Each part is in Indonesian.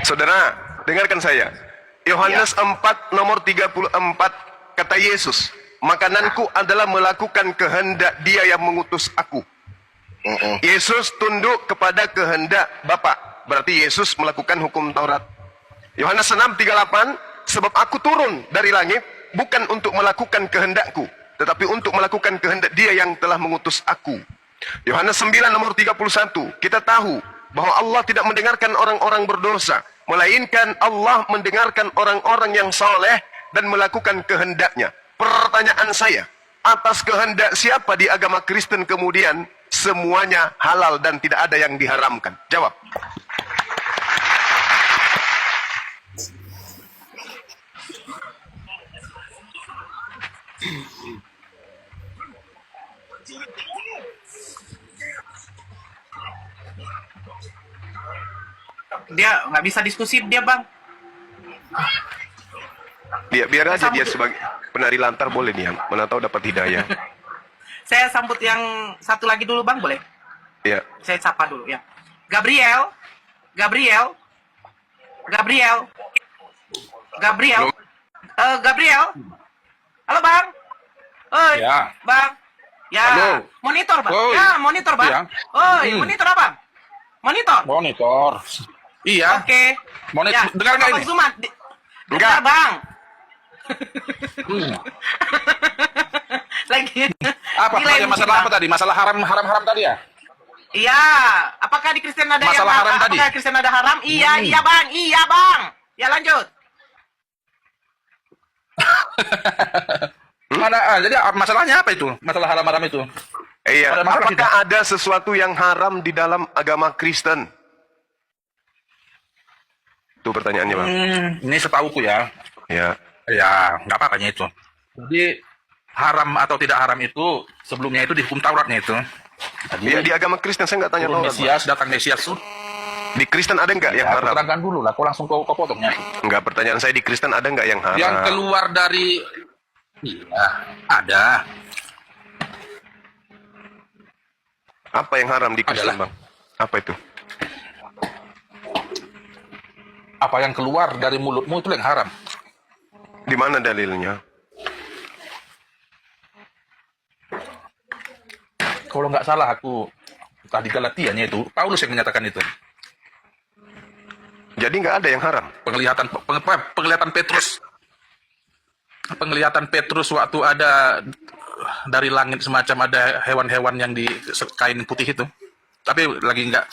Saudara, dengarkan saya. Yohanes 4 nomor 34 kata Yesus, makananku adalah melakukan kehendak Dia yang mengutus aku. Yesus tunduk kepada kehendak Bapa. Berarti Yesus melakukan hukum Taurat. Yohanes 6:38, sebab aku turun dari langit bukan untuk melakukan kehendakku, tetapi untuk melakukan kehendak Dia yang telah mengutus aku. Yohanes 9 nomor 31, kita tahu bahwa Allah tidak mendengarkan orang-orang berdosa, melainkan Allah mendengarkan orang-orang yang saleh dan melakukan kehendaknya. Pertanyaan saya, atas kehendak siapa di agama Kristen kemudian semuanya halal dan tidak ada yang diharamkan? Jawab. Dia nggak bisa diskusi dia, Bang. Biar aja dia sebagai penari lantar boleh diam, mana tahu dapat hidayah. Saya sambut yang satu lagi dulu, Bang, boleh? Ya. Saya sapa dulu ya. Gabriel. Gabriel. Gabriel. Gabriel. Gabriel. Halo, Bang. Oi, Ya. Bang. Ya, Halo. monitor, Bang. Oi. Ya, monitor, Bang. Ya. Oi, monitor apa? Monitor. Monitor. Iya. Oke. Monitor. Dengar nggak Bang ini? Zuma. Enggak. Dengar, Bang. Hmm. Lagi. Apa Gila, tadi? ini, Masalah Bang. apa tadi? Masalah haram tadi ya? Iya. Apakah di Kristen ada yang Masalah haram tadi? Apakah Kristen ada haram? Iya, iya, Bang. Iya, Bang. Ya, lanjut. Mana? Jadi masalahnya apa itu? Masalah haram-haram itu? Iya. Ada masalah Apakah ada sesuatu yang haram di dalam agama Kristen? Itu pertanyaannya, Bang. Ini setauku ya. Ya. Ya, nggak apa-apanya itu. Jadi haram atau tidak haram itu sebelumnya itu di hukum Tauratnya itu. Ya, di agama Kristen saya nggak tanya Turun Taurat, Bang. Mesias, datang Mesias. Di Kristen ada nggak yang Ya, haram? terangkan dulu lah. Kau langsung kau potongnya. Enggak, pertanyaan saya di Kristen ada nggak yang haram? Yang keluar dari, iya, ada. Apa yang haram di Kristen, Adalah. Bang? Apa itu? Apa yang keluar dari mulutmu itu yang haram. Di mana dalilnya? Kalau nggak salah aku tadi Galatianya itu Paulus yang menyatakan itu. Jadi nggak ada yang haram. Penglihatan Petrus waktu ada dari langit semacam ada hewan-hewan yang di kain putih itu. Tapi lagi nggak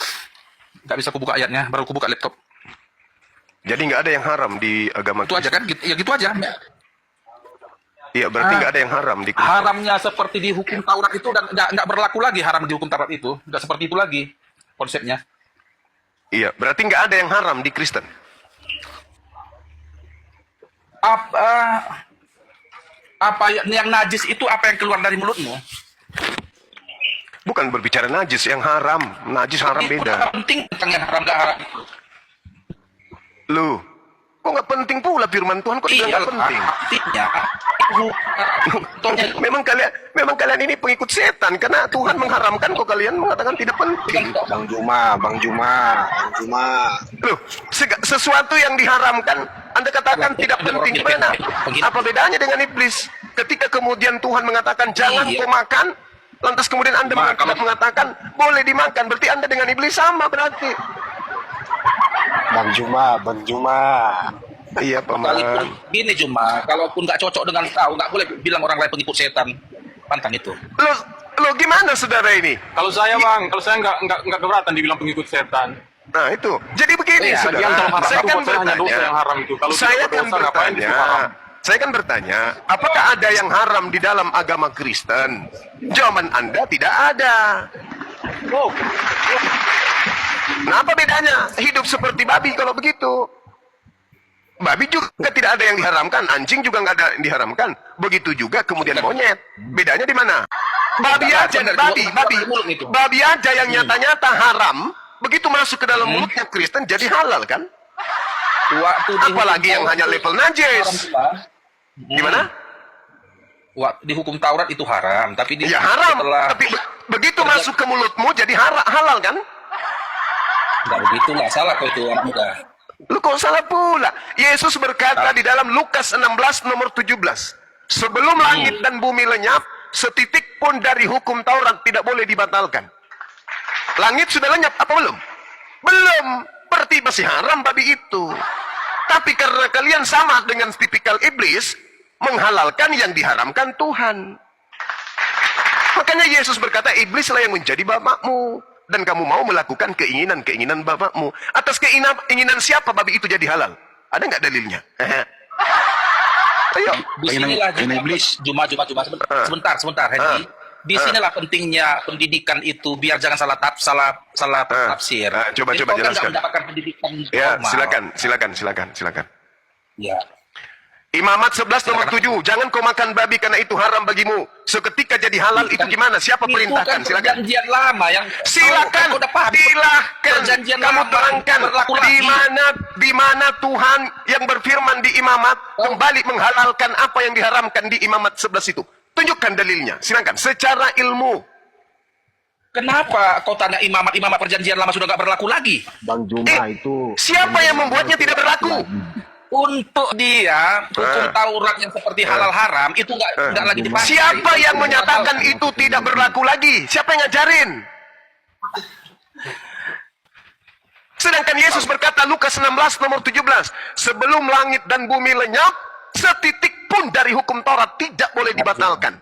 bisa kubuka ayatnya, baru kubuka laptop. Jadi nggak ada yang haram di agama Itu aja Kristen. kan? Ya gitu aja. Iya, berarti nggak ada yang haram di Kristen. Haramnya seperti di hukum Taurat itu dan nggak berlaku lagi haram di hukum Taurat itu. Nggak seperti itu lagi konsepnya. Iya, berarti nggak ada yang haram di Kristen. Apa yang najis itu apa yang keluar dari mulutmu? Bukan berbicara najis, yang haram. Najis haram Itu beda. penting tentang yang haram nggak haram. Lu, kok nggak penting pula firman Tuhan? Kok dibilang Iya, nggak penting? artinya. Memang kalian ini pengikut setan karena Tuhan mengharamkan kok kalian mengatakan tidak penting. Bang Juma. Loh, sesuatu yang diharamkan Anda katakan tidak penting. Mana? Apa bedanya dengan iblis? Ketika kemudian Tuhan mengatakan jangan Iya. kau makan, lantas kemudian Anda mengatakan boleh dimakan, berarti Anda dengan iblis sama berarti. Bang Juma. Iya, Paman. Sekalipun gini cuma, kalaupun nggak cocok dengan kau, nggak boleh bilang orang lain pengikut setan. Pantang itu. Lo gimana saudara ini? Kalau saya bang, kalau saya nggak keberatan dibilang pengikut setan. Nah itu, jadi begini Iya, saudara. Yang dalam haram Saya itu kan buat saya hanya dosa yang haram itu. Kalau Saya tidak kan berdosa, ngapain bertanya. itu haram? Saya kan bertanya, apakah ada yang haram di dalam agama Kristen? Jawaban Anda tidak ada. Oh, Nah, apa bedanya hidup seperti babi kalau begitu? Babi juga tidak ada yang diharamkan, anjing juga nggak ada yang diharamkan. Begitu juga kemudian monyet. Bedanya di mana? Babi aja, babi aja yang nyata-nyata haram, begitu masuk ke dalam mulutnya Kristen jadi halal kan? Waktu di Apalagi yang hukum hanya Taurat level itu najis. haram pula. Gimana? Di hukum Taurat itu haram, tapi Ya haram, setelah tapi begitu masuk ke mulutmu jadi halal kan? nggak begitulah, salah kau itu anak muda. Lu kok salah pula? Yesus berkata di dalam Lukas 16 nomor 17. Sebelum langit dan bumi lenyap, setitik pun dari hukum Taurat tidak boleh dibatalkan. Langit sudah lenyap, apa belum? Belum. Berarti masih haram babi itu. Tapi karena kalian sama dengan tipikal iblis, menghalalkan yang diharamkan Tuhan. Makanya Yesus berkata, iblislah yang menjadi bapakmu. Dan kamu mau melakukan keinginan-keinginan bapakmu. Atas keinginan siapa babi itu jadi halal? Ada nggak dalilnya? Ayo. Disinilah sebentar, Henry. Disinilah pentingnya pendidikan itu, biar jangan salah tafsir. Coba Jadi kau kan jelaskan. nggak mendapatkan pendidikan Ya, formal. silakan. Ya. Imamat 11 nomor 7. Jangan kau makan babi karena itu haram bagimu. Seketika jadi halal itu gimana? Siapa perintahkan? Itu kan Silakan. perjanjian lama yang Silakan. kau udah paham. Silakan. Perjanjian Kamu lama terangkan berlaku di mana Tuhan yang berfirman di Imamat kembali menghalalkan apa yang diharamkan di Imamat 11 itu. Tunjukkan dalilnya. Silakan. Secara ilmu. Kenapa kau tanya imamat perjanjian lama sudah nggak berlaku lagi? Bang Juma itu. Siapa yang membuatnya tidak berlaku? Untuk dia hukum Taurat yang seperti halal haram itu nggak lagi dipakai. Siapa yang menyatakan itu tidak berlaku lagi? Siapa yang ngajarin? Sedangkan Yesus berkata Lukas 16 nomor 17, sebelum langit dan bumi lenyap, setitik pun dari hukum Taurat tidak boleh dibatalkan.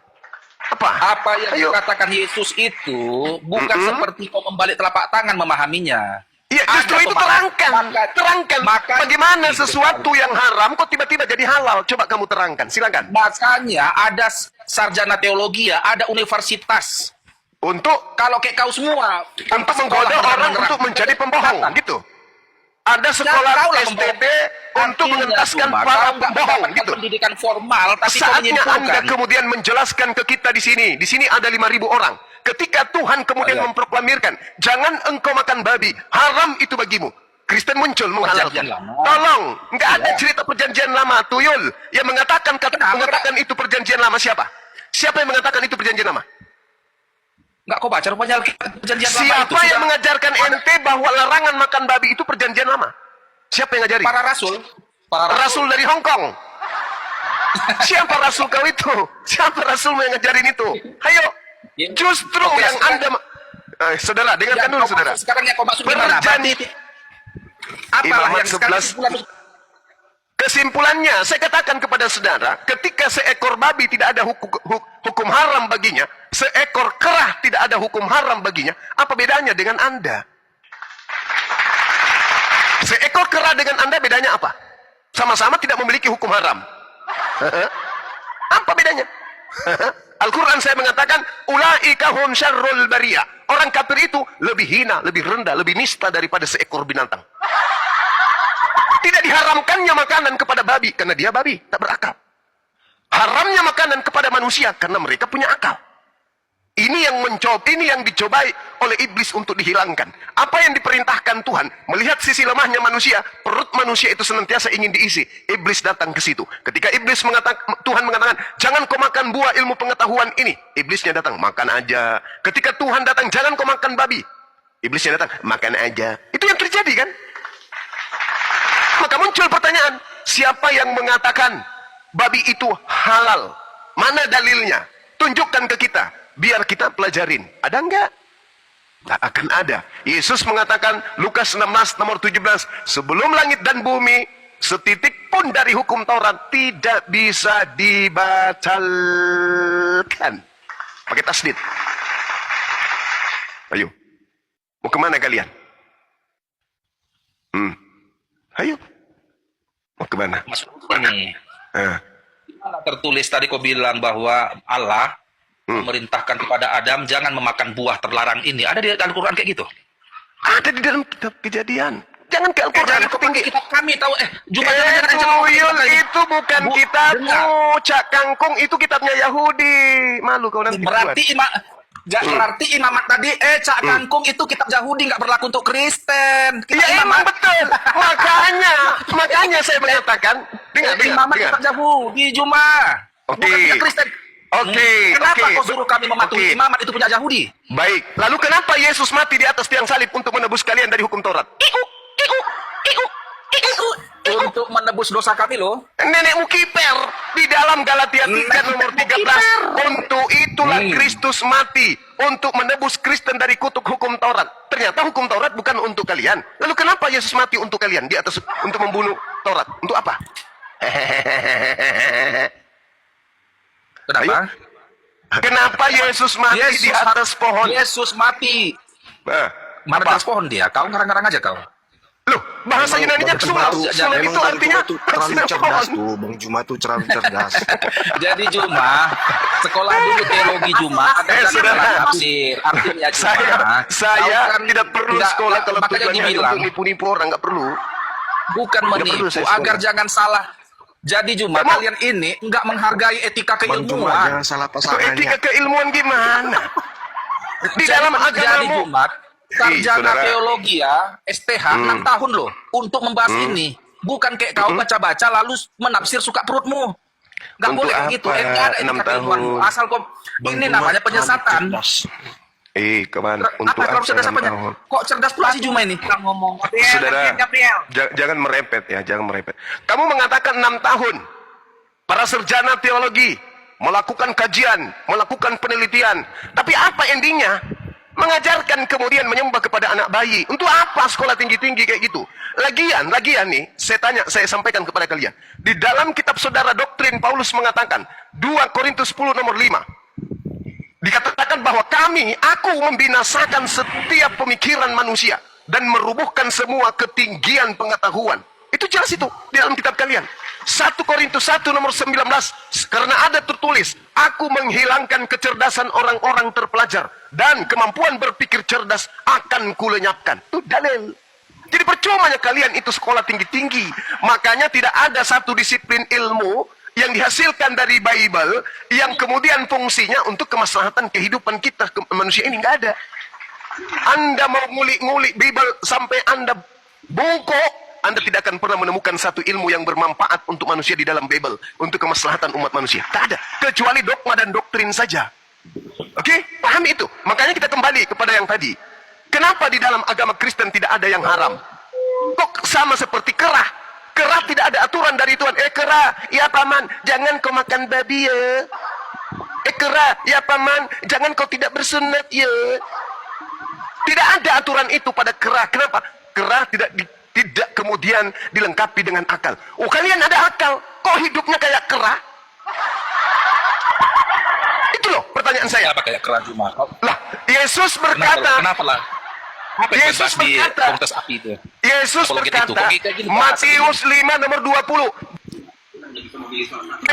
Apa yang dikatakan Yesus itu bukan seperti kau membalik telapak tangan memahaminya. Iya, justru itu terangkan. Bagaimana sesuatu yang haram kok tiba-tiba jadi halal? Coba kamu terangkan, silakan. Makanya ada sarjana teologi, ada universitas. Untuk Kalau kayak kau semua untuk menggoda orang untuk menjadi pembohong, gitu. Ada sekolah STT untuk mengentaskan para pembohong, gitu. Pendidikan formal, tapi kau Saatnya Anda menyimpulkan. kemudian menjelaskan ke kita di sini. Di sini ada 5.000 orang. Ketika Tuhan kemudian memproklamirkan, jangan engkau makan babi, haram itu bagimu. Kristen muncul menghalalkan. Perjanjian lama. Tolong, nggak ada cerita perjanjian lama, tuyul. Yang mengatakan itu perjanjian lama siapa? Siapa yang mengatakan itu perjanjian lama? Nggak kau baca rupanya perjanjian lama itu. Siapa yang mengajarkan ente bahwa larangan makan babi itu perjanjian lama? Siapa yang ngajari? Para rasul. Rasul dari Hong Kong. Siapa rasul kau itu? Siapa rasul yang ngajarin itu? Ayo. Justru Oke, yang Anda saudara, dengarkan dulu saudara. Sekarang yang kau maksud gimana? Apa Imamat yang sekarang 11. Kesimpulannya, saya katakan kepada saudara, ketika seekor babi tidak ada hukum haram baginya, seekor kerah tidak ada hukum haram baginya, apa bedanya dengan Anda? Seekor kerah dengan Anda bedanya apa? Sama-sama tidak memiliki hukum haram. Apa bedanya? Al-Quran saya mengatakan, ulaika hum syarrul bariyah. Orang kafir itu lebih hina, lebih rendah, lebih nista daripada seekor binatang. Tidak diharamkannya makanan kepada babi karena dia babi, tak berakal. Haramnya makanan kepada manusia karena mereka punya akal. Ini yang dicobai oleh iblis untuk dihilangkan. Apa yang diperintahkan Tuhan, melihat sisi lemahnya manusia, perut manusia itu senantiasa ingin diisi. Iblis datang ke situ. Ketika Tuhan mengatakan, jangan kau makan buah ilmu pengetahuan ini. Iblisnya datang, makan aja. Ketika Tuhan datang, jangan kau makan babi. Iblisnya datang, makan aja. Itu yang terjadi kan? Maka muncul pertanyaan, siapa yang mengatakan babi itu halal? Mana dalilnya? Tunjukkan ke kita. Biar kita pelajarin. Ada enggak? Tak akan ada. Yesus mengatakan, Lukas 16 nomor 17, sebelum langit dan bumi, setitik pun dari hukum Taurat tidak bisa dibatalkan. Pakai tasdid. Ayo. Mau kemana kalian? Ayo. Mau kemana? Masuk ini. Ah. Mana tertulis tadi kau bilang bahwa Allah memerintahkan kepada Adam jangan memakan buah terlarang ini. Ada di Al-Quran kayak gitu? Ada di dalam kitab Kejadian. Jangan ke Al-Quran ke pinggir. Kitab kami tahu Tuyul itu bukan kitabmu, Cak Kangkung itu kitabnya Yahudi. Malu kau nanti. Berarti berarti imamat tadi Cak Kangkung itu kitab Yahudi nggak berlaku untuk Kristen. Iya emang betul. Makanya saya mengatakan, dengar. Imamat kitab Yahudi Juma. Oke. Bukan kitab Kristen. Kenapa kau suruh kami mematuhi imamat itu punya Yahudi? Baik. Lalu kenapa Yesus mati di atas tiang salib untuk menebus kalian dari hukum Taurat? Untuk menebus dosa kami loh. Nenekmu kiper di dalam Galatia 3 nomor 13. Untuk itulah Kristus mati untuk menebus Kristen dari kutuk hukum Taurat. Ternyata hukum Taurat bukan untuk kalian. Lalu kenapa Yesus mati untuk kalian di atas untuk membunuh Taurat? Untuk apa? Kenapa? Kenapa Yesus mati di atas pohon? Yesus mati. Mana Apa? atas pohon dia? Kau ngarang-ngarang aja kau. Loh, bahasa Yunani-nya sulap. Sulap itu artinya terlalu cerdas tuh, Bang Juma tuh terlalu cerdas. Jadi Juma, sekolah dulu teologi Juma, ada saudara. tafsir. Artinya Juma, Saya kau kan tidak perlu sekolah kalau makanya tujuannya dibilang untuk nipu-nipu orang, nggak perlu. bukan Tidak perlu menipu saya sekolah. agar jangan salah. Jadi Juma, Kamu- kalian ini nggak menghargai etika Bang Juma keilmuan. jangan salah Etika pasangannya. keilmuan gimana? Di dalam Jadi agamamu. Jumat, sarjana saudara. teologi ya, STH 6 tahun loh untuk membahas ini. Bukan kayak kau baca-baca lalu menafsir suka perutmu. Nggak Untuk boleh kayak gitu. apa? Nggak ada 6 etika keilmuan. tahun. Asal kau Bang ini Juma namanya terlalu penyesatan. cerdas. Kemana? Untuk Apa kalau cerdas 6 apanya? tahun? Kok cerdas pula si Juma ini? Kita ngomong. Gabriel, Saudara, Gabriel. jangan merepet ya, jangan merepet. Kamu mengatakan 6 tahun. Para sarjana teologi melakukan kajian, melakukan penelitian. Tapi apa endingnya? Mengajarkan kemudian menyembah kepada anak bayi. Untuk apa sekolah tinggi-tinggi kayak gitu? Lagian nih, saya sampaikan kepada kalian. Di dalam kitab saudara doktrin Paulus mengatakan, 2 Korintus 10 nomor 5. Dikatakan bahwa aku membinasakan setiap pemikiran manusia dan merubuhkan semua ketinggian pengetahuan. Itu jelas itu di dalam kitab kalian. 1 Korintus 1 nomor 19. Karena ada tertulis, aku menghilangkan kecerdasan orang-orang terpelajar dan kemampuan berpikir cerdas akan kulenyapkan. Itu dalil. Jadi percumanya kalian itu sekolah tinggi-tinggi. Makanya tidak ada satu disiplin ilmu yang dihasilkan dari Bible yang kemudian fungsinya untuk kemaslahatan kehidupan kita manusia ini. Nggak ada. Anda mau ngulik-ngulik Bible sampai Anda bungkuk, Anda tidak akan pernah menemukan satu ilmu yang bermanfaat untuk manusia di dalam Bible untuk kemaslahatan umat manusia. Tak ada, kecuali dogma dan doktrin saja. Oke, pahami itu. Makanya kita kembali kepada yang tadi. Kenapa di dalam agama Kristen tidak ada yang haram? Kok sama seperti kerah? Kerah tidak ada aturan dari Tuhan. Kerah, ya paman, jangan kau makan babi ya. Kerah, ya paman, jangan kau tidak bersunat ya. Tidak ada aturan itu pada kerah. Kenapa? Kerah tidak kemudian dilengkapi dengan akal. Oh, kalian ada akal, kok hidupnya kayak kerah? Itu loh pertanyaan saya. Apa kayak keran Juma? Lah, Yesus berkata, Kenapa lah? Apa yang Yesus dibahas di berkata, komunitas api itu? Yesus Apologet itu, berkata, kok kayak gini bahasa Matius 5 nomor 20,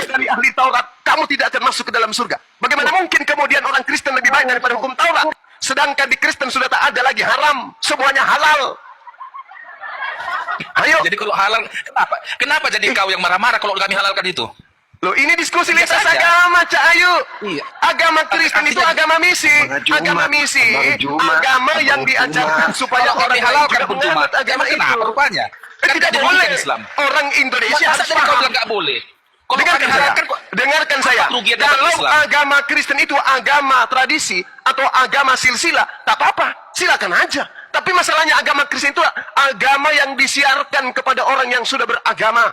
dari ahli Taurat, kamu tidak akan masuk ke dalam surga. Bagaimana mungkin kemudian orang Kristen lebih baik daripada hukum Taurat? Sedangkan di Kristen sudah tak ada lagi haram, semuanya halal. Ayo. Jadi kalau halal, kenapa jadi kau yang marah-marah kalau kami halalkan itu? Loh, ini diskusi lintas Biasa aja. agama, Cak Ayu. Iya. Agama Kristen itu agama misi. Bang Juma, Agama misi, Bang Juma, agama yang Bang diajarkan Juma. supaya Kalau orang kami lain halalkan juga pun Juma, menganut agama emang kenapa itu. rupanya? Kan Tidak jadi boleh. bukan Islam. Orang Indonesia Masa harus tadi kau paham. bilang nggak boleh? Kalau kami Dengarkan saya, halalkan kok. dengarkan saya. kerugian dapat Kalau Islam? agama Kristen itu agama tradisi atau agama silsilah, tak apa-apa, silakan aja. Tapi masalahnya agama Kristen itu agama yang disiarkan kepada orang yang sudah beragama.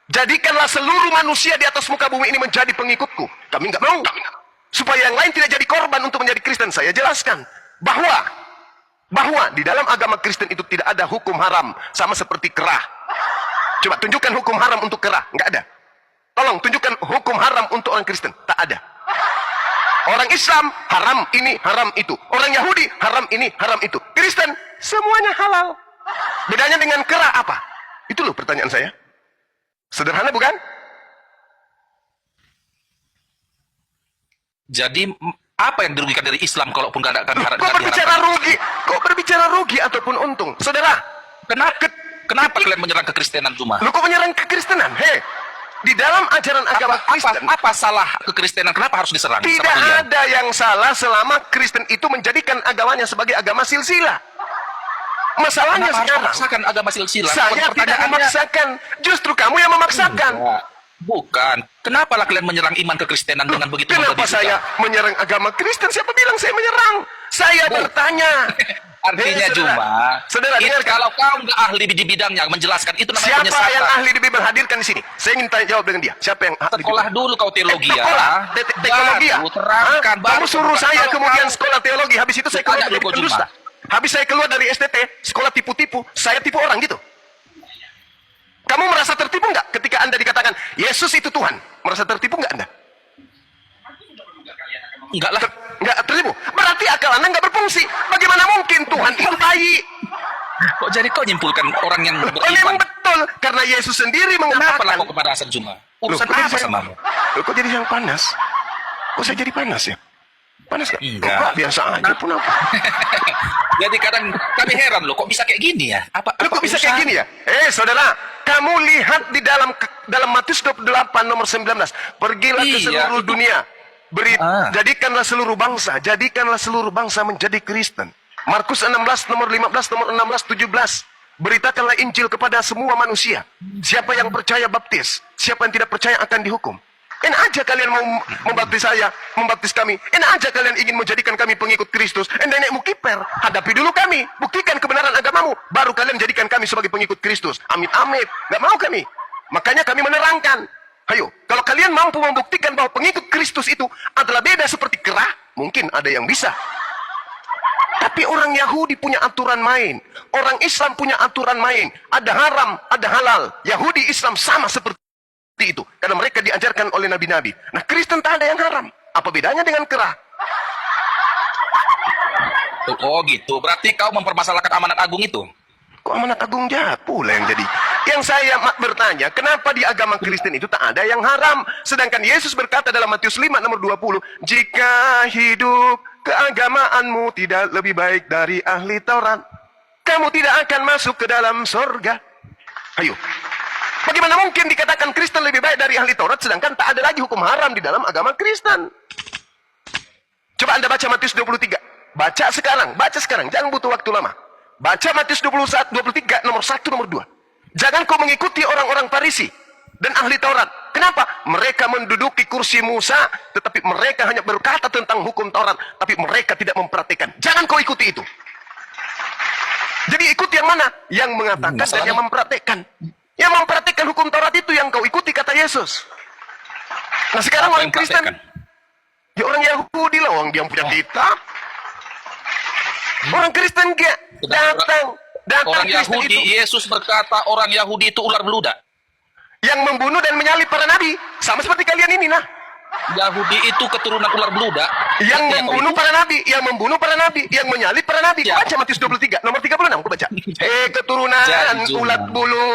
Jadikanlah seluruh manusia di atas muka bumi ini menjadi pengikutku. Kami nggak mau. Supaya yang lain tidak jadi korban untuk menjadi Kristen. Saya jelaskan bahwa di dalam agama Kristen itu tidak ada hukum haram sama seperti kerah. Coba tunjukkan hukum haram untuk kerah, nggak ada. Tolong tunjukkan hukum haram untuk orang Kristen, tak ada. Orang Islam haram ini, haram itu. Orang Yahudi haram ini, haram itu. Kristen semuanya halal. Bedanya dengan kerah apa? Itu loh pertanyaan saya. Sederhana bukan? Jadi apa yang dirugikan dari Islam kalaupun nggak ada kami Kok nggak berbicara diharapkan? rugi? Kok berbicara rugi ataupun untung? Saudara, Kenapa kalian menyerang kekristenan Juma? lu kok menyerang kekristenan? Hei, di dalam ajaran agama Kristen, Apa salah kekristenan? Kenapa harus diserang? tidak sama kalian? ada yang salah selama Kristen itu menjadikan agamanya sebagai agama silsilah. Masalahnya Kenapa harus sekarang, memaksakan agama silsilah? saya tidak Pertanyaannya- memaksakan. Justru kamu yang memaksakan. Bukan. Kenapa lah kalian menyerang iman kekristenan dengan begitu Kenapa menggebu-gebu? saya menyerang agama Kristen? Siapa bilang saya menyerang? Saya bertanya. Artinya Saudara. Juma, Saudara, itu dengarkan. kalau kau nggak ahli di bidangnya menjelaskan itu namanya Siapa penyesatan. yang ahli di Bible hadirkan di sini? Saya ingin tanya jawab dengan dia. Siapa yang ahli? Sekolah dulu kau teologi ya. Sekolah teologi ya. Baru terangkan. Hah? Kamu suruh saya Kalau kemudian kau- sekolah teologi, habis itu saya keluar Tanya dari dulu, Juma. pendusta. Habis saya keluar dari STT, sekolah tipu-tipu, saya tipu orang gitu. Kamu merasa tertipu nggak ketika Anda dikatakan Yesus itu Tuhan? Merasa tertipu nggak Anda? Enggak lah. Nggak tertipu. Berarti akal Anda nggak berfungsi. Bagaimana mungkin Tuhan itu bayi? Kok jadi kau nyimpulkan orang yang Oh, memang beriman? betul. Karena Yesus sendiri Kenapa lah mengatakan. kau kepanasan Juma? Loh, Urusan kok jadi apa saya- samamu? Loh, kok jadi yang panas? Kok saya jadi panas ya? Panas nggak? Enggak. Enggak, biasa aja pun apa. Jadi kadang kami heran loh, kok bisa kayak gini ya? Lu kok bisa kayak gini ya? Saudara, kamu lihat di dalam Matius 28 nomor 19. Pergilah ke Iya, seluruh itu- dunia. Ah. Jadikanlah seluruh bangsa menjadi Kristen. Markus 16 nomor 15 nomor 16 17. Beritakanlah Injil kepada semua manusia. Siapa yang percaya baptis, siapa yang tidak percaya akan dihukum. Enak aja kalian mau membaptis saya, membaptis kami. Enak aja kalian ingin menjadikan kami pengikut Kristus. Nenekmu kiper, hadapi dulu kami. Buktikan kebenaran agamamu. Baru kalian jadikan kami sebagai pengikut Kristus. Amit-amit. Gak mau kami. Makanya kami menerangkan. Ayo, kalau kalian mampu membuktikan bahwa pengikut Kristus itu adalah beda seperti kera, mungkin ada yang bisa. Tapi orang Yahudi punya aturan main. Orang Islam punya aturan main. Ada haram, ada halal. Yahudi, Islam sama seperti itu. Karena mereka diajarkan oleh nabi-nabi. Nah, Kristen tak ada yang haram. Apa bedanya dengan kera? Oh gitu, berarti kau mempermasalahkan amanat agung itu? Kok amanat agung jahat pula yang jadi? Yang saya bertanya, kenapa di agama Kristen itu tak ada yang haram? Sedangkan Yesus berkata dalam Matius 5 nomor 20, jika hidup keagamaanmu tidak lebih baik dari ahli Taurat, kamu tidak akan masuk ke dalam sorga. Ayo, bagaimana mungkin dikatakan Kristen lebih baik dari ahli Taurat, sedangkan tak ada lagi hukum haram di dalam agama Kristen? Coba Anda baca Matius 23. Baca sekarang, jangan butuh waktu lama. Baca Matius 23 nomor 1 nomor 2. Jangan kau mengikuti orang-orang Farisi dan ahli Taurat. Kenapa? Mereka menduduki kursi Musa, tetapi mereka hanya berkata tentang hukum Taurat, tapi mereka tidak mempraktikkan. Jangan kau ikuti itu. Jadi ikut yang mana? Yang mengatakan dan yang mempraktikkan. Yang mempraktikkan hukum Taurat itu yang kau ikuti, kata Yesus. Nah sekarang Apa orang yang Kristen, praktekkan? ya orang Yahudi lah, orang yang punya kitab. Orang Kristen gak datang Orang Kristen Yahudi, itu Yesus berkata orang Yahudi itu ular beludak. yang membunuh dan menyalib para nabi, sama seperti kalian ini nah. Yahudi itu keturunan ular beludak. Yang Artinya membunuh kau para nabi, yang menyalib para nabi. Ya. Baca Matius 23 nomor 36, aku baca. Keturunan Jadi, Juma. ulat bulu,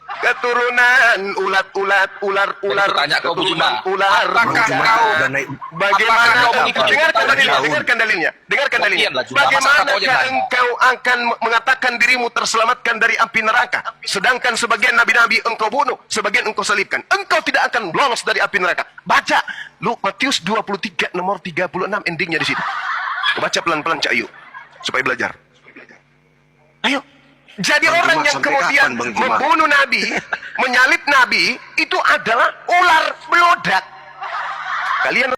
keturunan ulat-ulat, ular-ular, Jadi tanya kau, keturunan Juma, ular. apakah Jadi, kau- bagaimana apakah kau kau mengikuti dengarkan Taurat dalilnya, jauh? dengarkan dalilnya, dengarkan dalilnya. Bagian lah, Juma. Bagaimana Masa kau jangan? engkau akan mengatakan dirimu terselamatkan dari api neraka, sedangkan sebagian nabi-nabi engkau bunuh, sebagian engkau selipkan. Engkau tidak akan lolos dari api neraka. Baca Matius 23 nomor 36, endingnya di situ. Baca pelan-pelan Cak Ayu supaya belajar. Ayo. Jadi Bang orang Juma, yang sampai kemudian kapan, Bang Juma? membunuh nabi, menyalip nabi, itu adalah ular belodak. Kalian